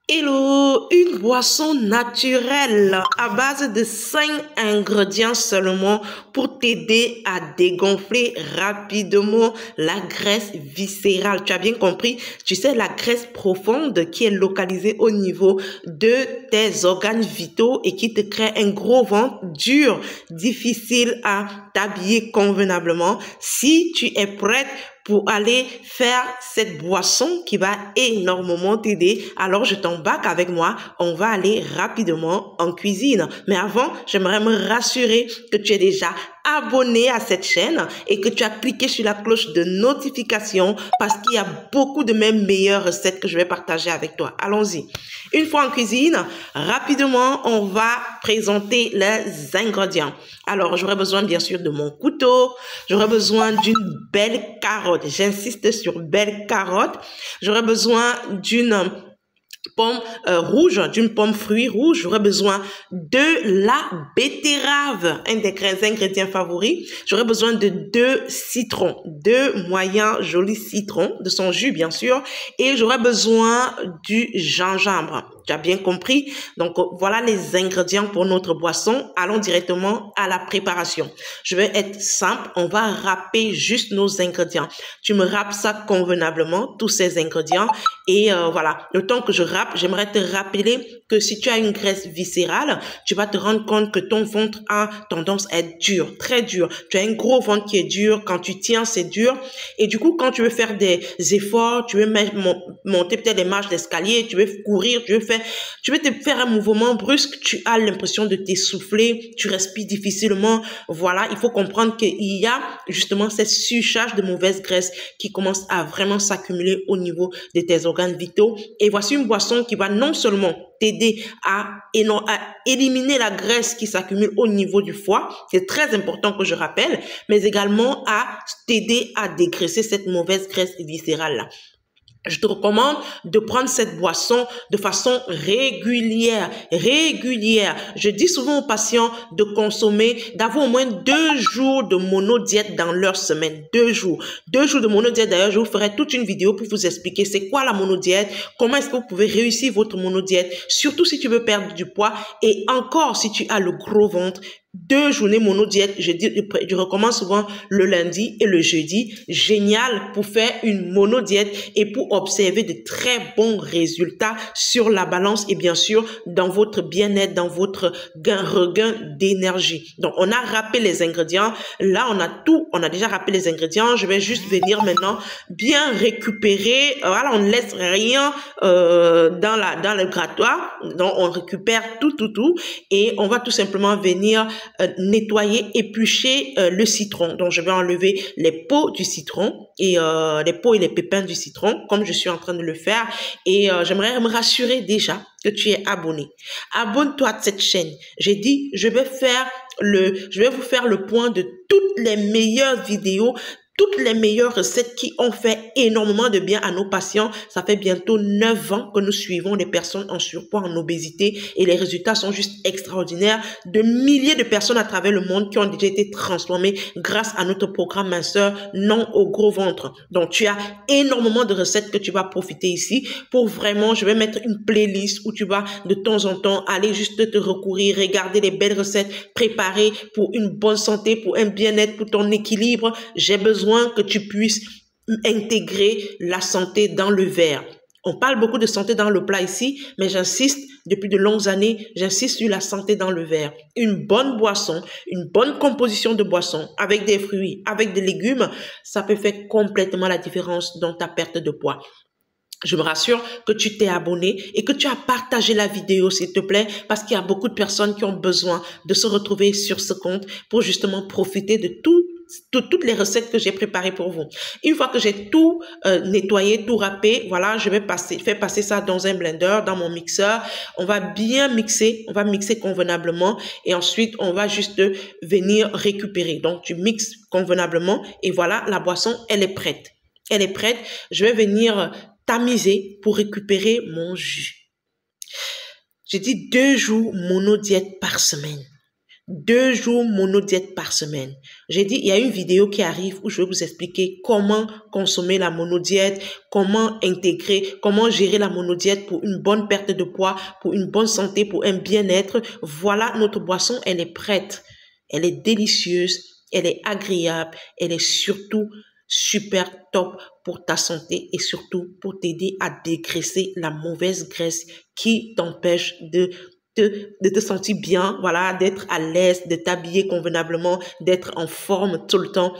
Hello, une boisson naturelle à base de 5 ingrédients seulement pour t'aider à dégonfler rapidement la graisse viscérale. Tu as bien compris? Tu sais, la graisse profonde qui est localisée au niveau de tes organes vitaux et qui te crée un gros ventre dur, difficile à t'habiller convenablement. Si tu es prête pour aller faire cette boisson qui va énormément t'aider, alors je t'embarque avec moi, on va aller rapidement en cuisine. Mais avant, j'aimerais me rassurer que tu es déjà abonné à cette chaîne et que tu as cliqué sur la cloche de notification parce qu'il y a beaucoup de mes meilleures recettes que je vais partager avec toi. Allons-y. Une fois en cuisine, rapidement, on va présenter les ingrédients. Alors, j'aurai besoin bien sûr de mon couteau, j'aurai besoin d'une belle carotte. J'insiste sur belle carotte. J'aurai besoin d'une pomme rouge, d'une pomme fruit rouge. J'aurai besoin de la betterave, un des ingrédients favoris. J'aurai besoin de 2 citrons, 2 moyens jolis citrons, de son jus bien sûr. Et j'aurai besoin du gingembre. Tu as bien compris? Donc, voilà les ingrédients pour notre boisson. Allons directement à la préparation. Je vais être simple. On va râper juste nos ingrédients. Tu me râpes ça convenablement, tous ces ingrédients. Et voilà, le temps que je râpe, j'aimerais te rappeler que si tu as une graisse viscérale, tu vas te rendre compte que ton ventre a tendance à être dur, très dur. Tu as un gros ventre qui est dur. Quand tu tiens, c'est dur. Et du coup, quand tu veux faire des efforts, tu veux monter peut-être les marches d'escalier, tu veux courir, tu veux te faire un mouvement brusque, tu as l'impression de t'essouffler, tu respires difficilement. Voilà, il faut comprendre qu'il y a justement cette surcharge de mauvaise graisse qui commence à vraiment s'accumuler au niveau de tes organes vitaux. Et voici une boisson qui va non seulement t'aider à éliminer la graisse qui s'accumule au niveau du foie, c'est très important que je rappelle, mais également à t'aider à dégraisser cette mauvaise graisse viscérale-là. Je te recommande de prendre cette boisson de façon régulière. Je dis souvent aux patients de consommer, d'avoir au moins 2 jours de monodiète dans leur semaine. 2 jours. 2 jours de monodiète. D'ailleurs, je vous ferai toute une vidéo pour vous expliquer c'est quoi la monodiète, comment est-ce que vous pouvez réussir votre monodiète, surtout si tu veux perdre du poids et encore si tu as le gros ventre. 2 journées monodiète, je recommande souvent le lundi et le jeudi. Génial pour faire une monodiète et pour observer de très bons résultats sur la balance et bien sûr dans votre bien-être, dans votre regain d'énergie. Donc, on a râpé les ingrédients. Là, on a déjà râpé les ingrédients. Je vais juste venir maintenant bien récupérer. Voilà, on ne laisse rien dans le grattoir. Donc, on récupère tout et on va tout simplement venir nettoyer, éplucher le citron. Donc, je vais enlever les peaux du citron et les peaux et les pépins du citron, comme je suis en train de le faire. Et j'aimerais me rassurer déjà que tu es abonné. Abonne-toi à cette chaîne. J'ai dit, je vais vous faire le point de toutes les meilleures vidéos, toutes les meilleures recettes qui ont fait énormément de bien à nos patients. Ça fait bientôt 9 ans que nous suivons des personnes en surpoids, en obésité et les résultats sont juste extraordinaires. De milliers de personnes à travers le monde qui ont déjà été transformées grâce à notre programme minceur non au gros ventre. Donc, tu as énormément de recettes que tu vas profiter ici pour vraiment, je vais mettre une playlist où tu vas de temps en temps aller juste te recourir, regarder les belles recettes préparées pour une bonne santé, pour un bien-être, pour ton équilibre. J'ai besoin que tu puisses intégrer la santé dans le verre. On parle beaucoup de santé dans le plat ici, mais j'insiste, depuis de longues années, j'insiste sur la santé dans le verre. Une bonne boisson, une bonne composition de boisson, avec des fruits, avec des légumes, ça peut faire complètement la différence dans ta perte de poids. Je me rassure que tu t'es abonné et que tu as partagé la vidéo, s'il te plaît, parce qu'il y a beaucoup de personnes qui ont besoin de se retrouver sur ce compte pour justement profiter de toutes les recettes que j'ai préparées pour vous. Une fois que j'ai tout nettoyé, tout râpé, voilà, je vais faire passer ça dans un blender, dans mon mixeur. On va bien mixer, on va mixer convenablement et ensuite on va juste venir récupérer. Donc tu mixes convenablement et voilà, la boisson, elle est prête. Elle est prête. Je vais venir tamiser pour récupérer mon jus. J'ai dit 2 jours monodiète par semaine. 2 jours monodiète par semaine. J'ai dit, il y a une vidéo qui arrive où je vais vous expliquer comment consommer la monodiète, comment intégrer, comment gérer la monodiète pour une bonne perte de poids, pour une bonne santé, pour un bien-être. Voilà, notre boisson, elle est prête. Elle est délicieuse, elle est agréable, elle est surtout super top pour ta santé et surtout pour t'aider à dégraisser la mauvaise graisse qui t'empêche de te sentir bien, voilà, d'être à l'aise, de t'habiller convenablement, d'être en forme tout le temps.